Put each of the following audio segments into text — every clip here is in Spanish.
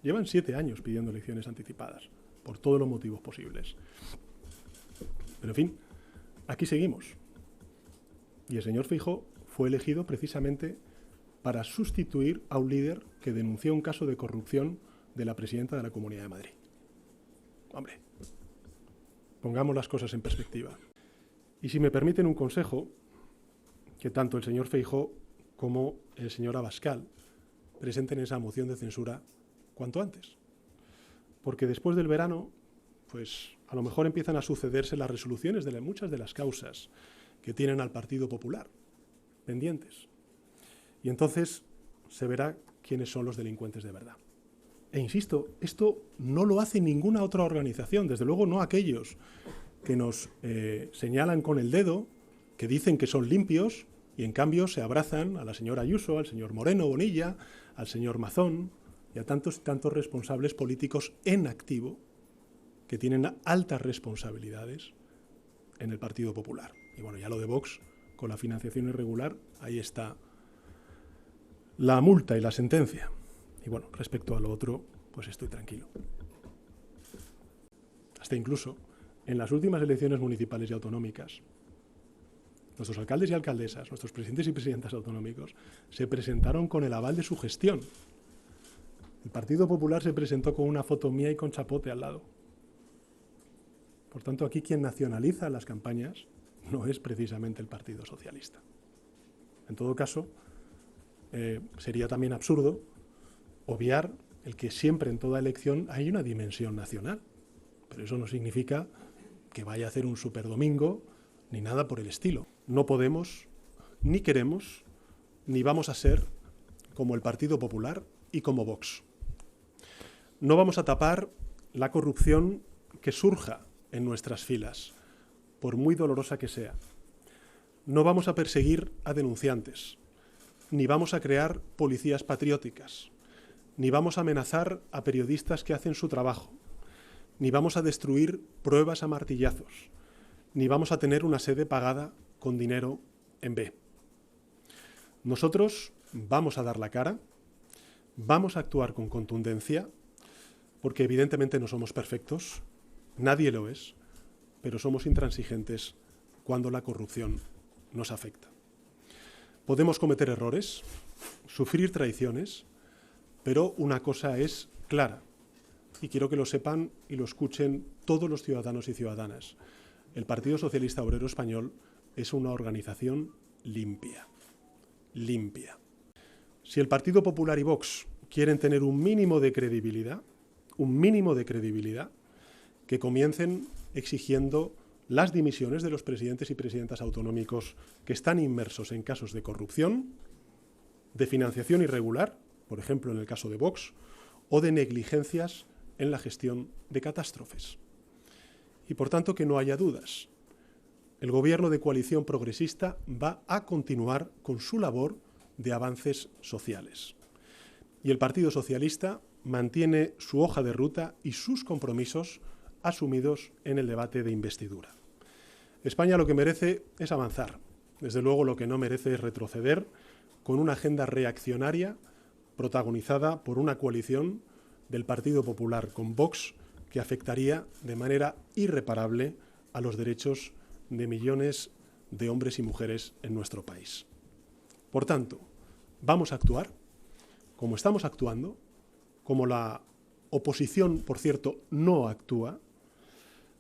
Llevan 7 años pidiendo elecciones anticipadas, por todos los motivos posibles. Pero en fin, aquí seguimos. Y el señor Feijóo fue elegido precisamente para sustituir a un líder que denunció un caso de corrupción de la presidenta de la Comunidad de Madrid. Hombre, pongamos las cosas en perspectiva. Y si me permiten un consejo, que tanto el señor Feijóo como el señor Abascal presenten esa moción de censura cuanto antes. Porque después del verano, pues a lo mejor empiezan a sucederse las resoluciones de muchas de las causas que tienen al Partido Popular pendientes. Y entonces se verá quiénes son los delincuentes de verdad. E insisto, esto no lo hace ninguna otra organización, desde luego no aquellos que nos señalan con el dedo, que dicen que son limpios y en cambio se abrazan a la señora Ayuso, al señor Moreno Bonilla, al señor Mazón y a tantos y tantos responsables políticos en activo que tienen altas responsabilidades en el Partido Popular. Y bueno, ya lo de Vox, con la financiación irregular, ahí está la multa y la sentencia. Y bueno, respecto a lo otro, pues estoy tranquilo. Hasta incluso en las últimas elecciones municipales y autonómicas, nuestros alcaldes y alcaldesas, nuestros presidentes y presidentas autonómicos, se presentaron con el aval de su gestión. El Partido Popular se presentó con una foto mía y con chapote al lado. Por tanto, aquí quien nacionaliza las campañas no es precisamente el Partido Socialista. En todo caso, sería también absurdo obviar el que siempre en toda elección hay una dimensión nacional. Pero eso no significa que vaya a hacer un superdomingo ni nada por el estilo. No podemos, ni queremos, ni vamos a ser como el Partido Popular y como Vox. No vamos a tapar la corrupción que surja en nuestras filas, por muy dolorosa que sea. No vamos a perseguir a denunciantes, ni vamos a crear policías patrióticas, ni vamos a amenazar a periodistas que hacen su trabajo, ni vamos a destruir pruebas a martillazos, ni vamos a tener una sede pagada con dinero en B. Nosotros vamos a dar la cara, vamos a actuar con contundencia, porque evidentemente no somos perfectos, nadie lo es, pero somos intransigentes cuando la corrupción nos afecta. Podemos cometer errores, sufrir traiciones, pero una cosa es clara, y quiero que lo sepan y lo escuchen todos los ciudadanos y ciudadanas. El Partido Socialista Obrero Español es una organización limpia. Limpia. Si el Partido Popular y Vox quieren tener un mínimo de credibilidad, que comiencen exigiendo las dimisiones de los presidentes y presidentas autonómicos que están inmersos en casos de corrupción, de financiación irregular, por ejemplo en el caso de Vox, o de negligencias en la gestión de catástrofes. Y por tanto que no haya dudas. El gobierno de coalición progresista va a continuar con su labor de avances sociales. Y el Partido Socialista mantiene su hoja de ruta y sus compromisos asumidos en el debate de investidura. España lo que merece es avanzar. Desde luego lo que no merece es retroceder con una agenda reaccionaria protagonizada por una coalición del Partido Popular con Vox que afectaría de manera irreparable a los derechos de millones de hombres y mujeres en nuestro país. Por tanto, vamos a actuar como estamos actuando, como la oposición, por cierto, no actúa,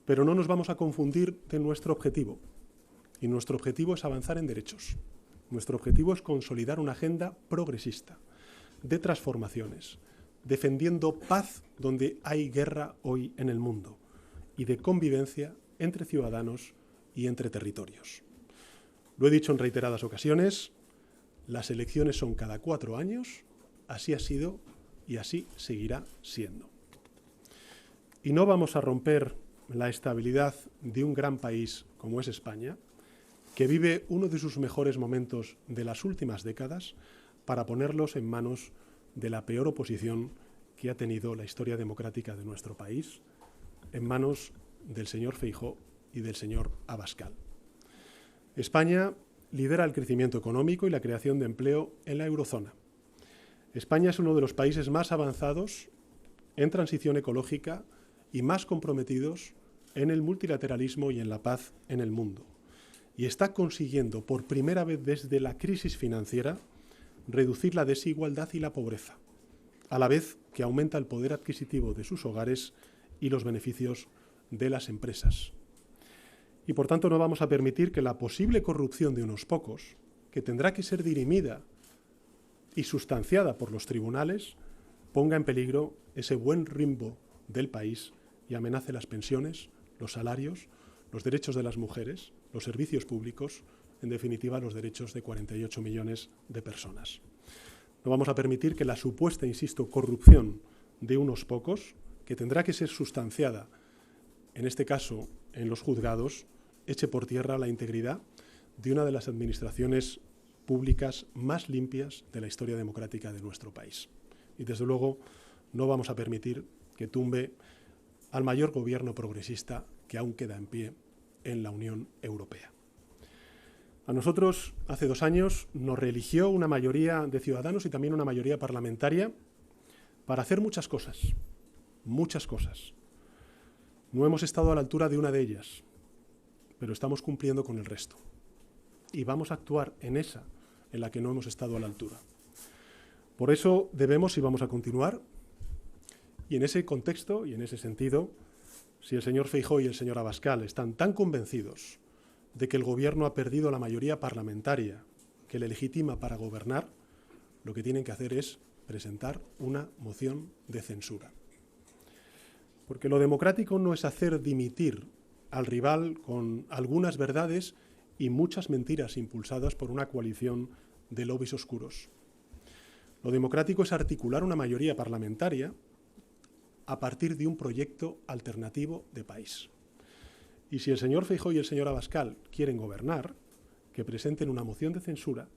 pero no nos vamos a confundir de nuestro objetivo. Y nuestro objetivo es avanzar en derechos. Nuestro objetivo es consolidar una agenda progresista, de transformaciones, defendiendo paz donde hay guerra hoy en el mundo y de convivencia entre ciudadanos y entre territorios. Lo he dicho en reiteradas ocasiones, las elecciones son cada 4 años, así ha sido y así seguirá siendo. Y no vamos a romper la estabilidad de un gran país como es España, que vive uno de sus mejores momentos de las últimas décadas, para ponerlos en manos de la peor oposición que ha tenido la historia democrática de nuestro país, en manos del señor Feijóo y del señor Abascal. España lidera el crecimiento económico y la creación de empleo en la eurozona. España es uno de los países más avanzados en transición ecológica y más comprometidos en el multilateralismo y en la paz en el mundo. Y está consiguiendo, por primera vez desde la crisis financiera, reducir la desigualdad y la pobreza, a la vez que aumenta el poder adquisitivo de sus hogares y los beneficios de las empresas. Y por tanto no vamos a permitir que la posible corrupción de unos pocos, que tendrá que ser dirimida y sustanciada por los tribunales, ponga en peligro ese buen rumbo del país y amenace las pensiones, los salarios, los derechos de las mujeres, los servicios públicos, en definitiva los derechos de 48 millones de personas. No vamos a permitir que la supuesta, insisto, corrupción de unos pocos, que tendrá que ser sustanciada, en este caso en los juzgados, eche por tierra la integridad de una de las administraciones públicas más limpias de la historia democrática de nuestro país. Y desde luego no vamos a permitir que tumbe al mayor gobierno progresista que aún queda en pie en la Unión Europea. A nosotros, hace 2 años, nos reeligió una mayoría de ciudadanos y también una mayoría parlamentaria para hacer muchas cosas, muchas cosas. No hemos estado a la altura de una de ellas, pero estamos cumpliendo con el resto. Y vamos a actuar en esa en la que no hemos estado a la altura. Por eso debemos y vamos a continuar. Y en ese contexto y en ese sentido, si el señor Feijóo y el señor Abascal están tan convencidos de que el Gobierno ha perdido la mayoría parlamentaria que le legitima para gobernar, lo que tienen que hacer es presentar una moción de censura. Porque lo democrático no es hacer dimitir al rival con algunas verdades y muchas mentiras impulsadas por una coalición de lobbies oscuros. Lo democrático es articular una mayoría parlamentaria a partir de un proyecto alternativo de país. Y si el señor Feijóo y el señor Abascal quieren gobernar, que presenten una moción de censura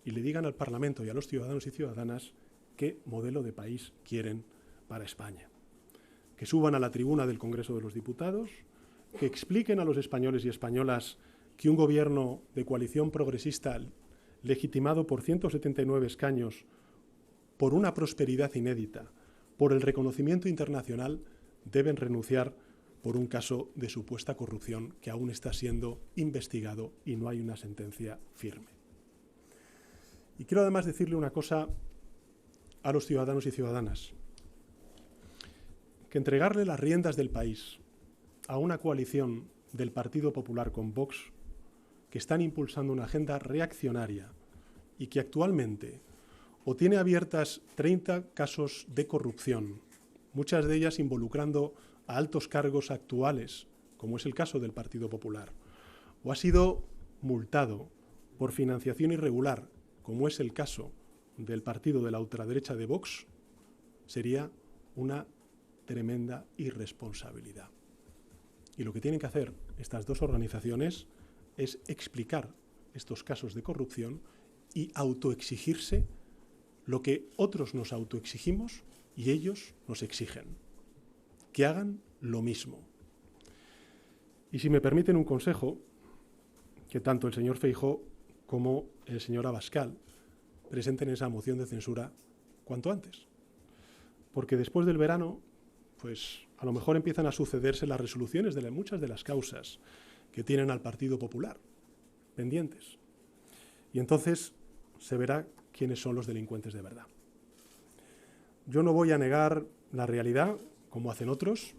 y le digan al Parlamento y a los ciudadanos y ciudadanas qué modelo de país quieren para España. Que suban a la tribuna del Congreso de los Diputados, que expliquen a los españoles y españolas que un gobierno de coalición progresista legitimado por 179 escaños, por una prosperidad inédita, por el reconocimiento internacional, deben renunciar por un caso de supuesta corrupción que aún está siendo investigado y no hay una sentencia firme. Y quiero además decirle una cosa a los ciudadanos y ciudadanas, que entregarle las riendas del país a una coalición del Partido Popular con Vox, que están impulsando una agenda reaccionaria y que actualmente o tiene abiertas 30 casos de corrupción, muchas de ellas involucrando a altos cargos actuales, como es el caso del Partido Popular, o ha sido multado por financiación irregular, como es el caso del partido de la ultraderecha de Vox, sería una tremenda irresponsabilidad. Y lo que tienen que hacer estas dos organizaciones es explicar estos casos de corrupción y autoexigirse lo que otros nos autoexigimos y ellos nos exigen, que hagan lo mismo. Y si me permiten un consejo, que tanto el señor Feijóo como el señor Abascal presenten esa moción de censura cuanto antes. Porque después del verano, pues a lo mejor empiezan a sucederse las resoluciones de muchas de las causas que tienen al Partido Popular pendientes. Y entonces se verá quiénes son los delincuentes de verdad. Yo no voy a negar la realidad, como hacen otros,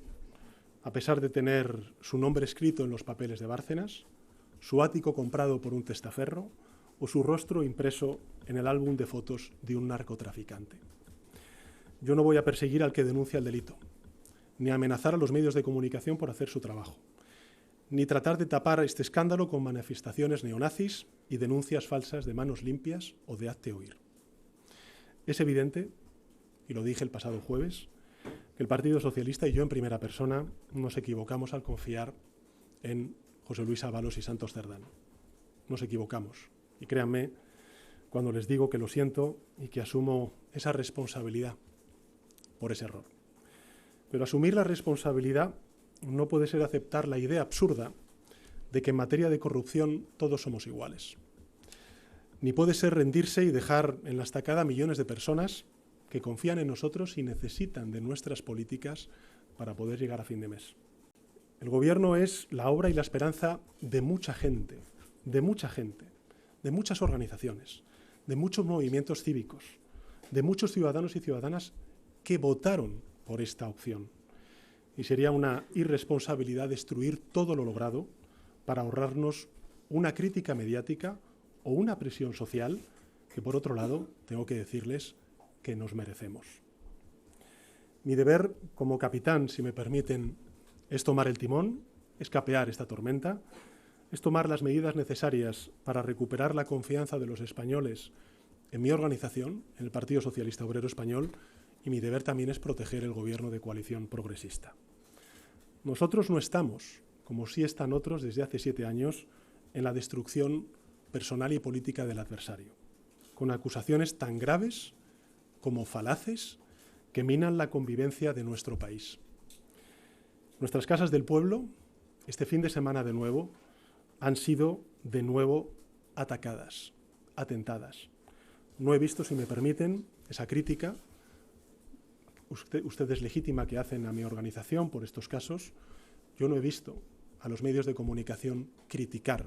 a pesar de tener su nombre escrito en los papeles de Bárcenas, su ático comprado por un testaferro o su rostro impreso en el álbum de fotos de un narcotraficante. Yo no voy a perseguir al que denuncia el delito, ni amenazar a los medios de comunicación por hacer su trabajo, ni tratar de tapar este escándalo con manifestaciones neonazis y denuncias falsas de manos limpias o de hazte oír. Es evidente, y lo dije el pasado jueves, que el Partido Socialista y yo en primera persona nos equivocamos al confiar en José Luis Ábalos y Santos Cerdán. Nos equivocamos. Y créanme cuando les digo que lo siento y que asumo esa responsabilidad por ese error. Pero asumir la responsabilidad no puede ser aceptar la idea absurda de que en materia de corrupción todos somos iguales. Ni puede ser rendirse y dejar en la estacada a millones de personas que confían en nosotros y necesitan de nuestras políticas para poder llegar a fin de mes. El Gobierno es la obra y la esperanza de mucha gente, de muchas organizaciones, de muchos movimientos cívicos, de muchos ciudadanos y ciudadanas que votaron por esta opción. Y sería una irresponsabilidad destruir todo lo logrado para ahorrarnos una crítica mediática o una presión social que, por otro lado, tengo que decirles que nos merecemos. Mi deber como capitán, si me permiten, es tomar el timón, es capear esta tormenta, es tomar las medidas necesarias para recuperar la confianza de los españoles en mi organización, en el Partido Socialista Obrero Español, y mi deber también es proteger el gobierno de coalición progresista. Nosotros no estamos, como sí están otros desde hace 7 años, en la destrucción personal y política del adversario, con acusaciones tan graves como falaces que minan la convivencia de nuestro país. Nuestras casas del pueblo, este fin de semana de nuevo, han sido de nuevo atacadas, atentadas. No he visto, si me permiten, esa crítica, ustedes legítima que hacen a mi organización por estos casos. Yo no he visto a los medios de comunicación criticar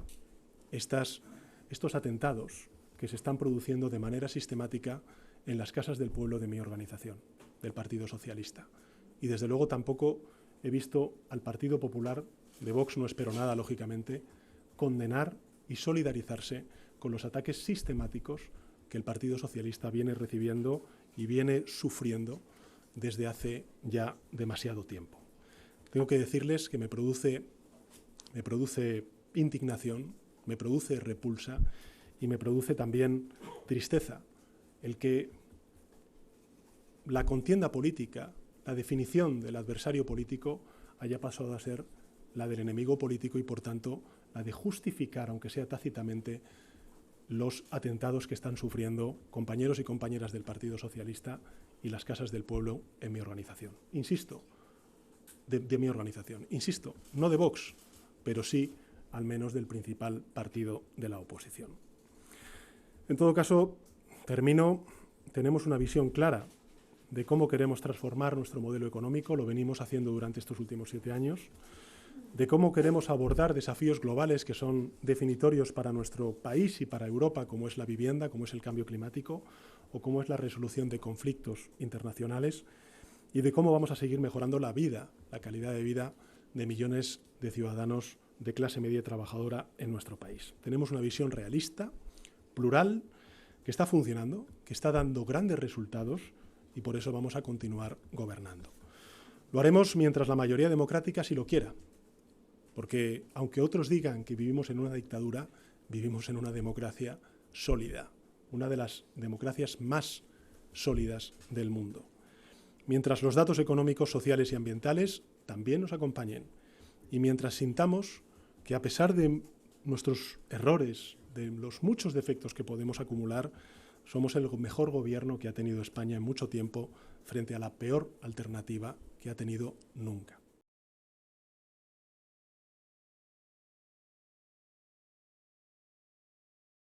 estos atentados que se están produciendo de manera sistemática en las casas del pueblo de mi organización, del Partido Socialista. Y desde luego tampoco he visto al Partido Popular, de Vox no espero nada, lógicamente, condenar y solidarizarse con los ataques sistemáticos que el Partido Socialista viene recibiendo y viene sufriendo desde hace ya demasiado tiempo. Tengo que decirles que me produce indignación, me produce repulsa y me produce también tristeza el que la contienda política, la definición del adversario político haya pasado a ser la del enemigo político y, por tanto, la de justificar, aunque sea tácitamente, los atentados que están sufriendo compañeros y compañeras del Partido Socialista y las casas del pueblo en mi organización. Insisto, de mi organización. Insisto, no de Vox, pero sí, al menos, del principal partido de la oposición. En todo caso, termino. Tenemos una visión clara de cómo queremos transformar nuestro modelo económico, lo venimos haciendo durante estos últimos 7 años, de cómo queremos abordar desafíos globales que son definitorios para nuestro país y para Europa, como es la vivienda, como es el cambio climático o como es la resolución de conflictos internacionales, y de cómo vamos a seguir mejorando la vida, la calidad de vida de millones de ciudadanos de clase media trabajadora en nuestro país. Tenemos una visión realista, plural, que está funcionando, que está dando grandes resultados y por eso vamos a continuar gobernando. Lo haremos mientras la mayoría democrática así lo quiera, porque aunque otros digan que vivimos en una dictadura, vivimos en una democracia sólida, una de las democracias más sólidas del mundo. Mientras los datos económicos, sociales y ambientales también nos acompañen y mientras sintamos que, a pesar de nuestros errores, de los muchos defectos que podemos acumular, somos el mejor gobierno que ha tenido España en mucho tiempo frente a la peor alternativa que ha tenido nunca.